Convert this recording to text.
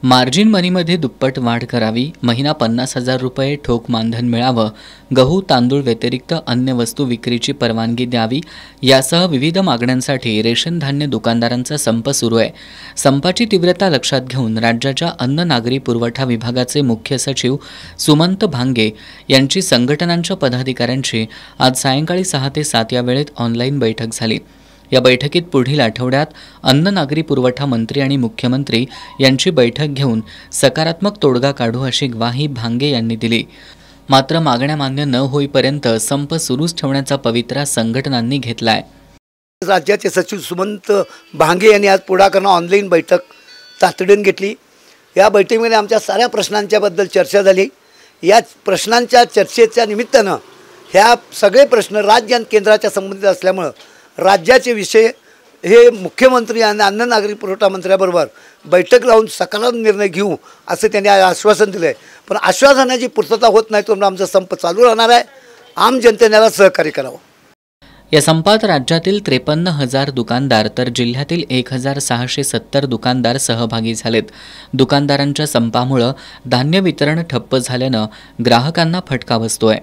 Margin मनीमध्ये दुप्पट वाढ करावी, महिना 50,000 रुपये ठोक मानधन मिळावं, गहू तांदूळ व्यतिरिक्त अन्य वस्तू विक्रीची परवानगी द्यावी यासह विविध मागण्यांसाठी रेशन धान्य दुकानदारांचा संप सुरू आहे। संपाची तीव्रता लक्षात घेऊन राज्याच्या अन्न नागरी पुरवठा विभागाचे मुख्य सचिव सुमंत भांगे यांची संघटनांच्या पदाधिकाऱ्यांची आज सायंकाळी 6 ते 7 या वेळेत ऑनलाईन बैठक झाली। या बैठकीत पुढील आठवड्यात अन्न नागरी पुरवठा मंत्री आणि मुख्यमंत्री यांची बैठक घेऊन सकारात्मक तोडगा काढू अशी ग्वाही भांगे यांनी दिली। मात्र मागण्या मान्य न होईपर्यंत संप सुरूच ठेवण्याचा पवित्रा संघटनांनी घेतलाय। राज्याचे सचिव सुमंत भांगे यांनी आज पुढाकारानं ऑनलाईन बैठक तातडीने घेतली। या बैठकीमध्ये आमच्या साऱ्या प्रश्नांच्या बद्दल चर्चा झाली। या प्रश्नांच्या चर्चेच्या निमित्तानं ह्या सगळे प्रश्न राज्य आणि केंद्राच्या संबंधित असल्यामुळे राज्याचे विषय हे मुख्यमंत्री आणि अन्न नागरी पुरवठा मंत्र्याबरोबर बैठक लावून सकारात्मक निर्णय घेऊ असं त्यांनी आश्वासन दिलं आहे। पण आश्वासनाची पूर्तता होत नाही तोपर्यंत आमचा संप चालू राहणार आहे। आम जनतेने याला सहकार्य करावं। या संपात राज्यातील 53,000 दुकानदार तर जिल्ह्यातील 1,670 दुकानदार सहभागी झालेत। दुकानदारांच्या संपामुळे धान्य वितरण ठप्प झाल्यानं ग्राहकांना फटका बसतोय।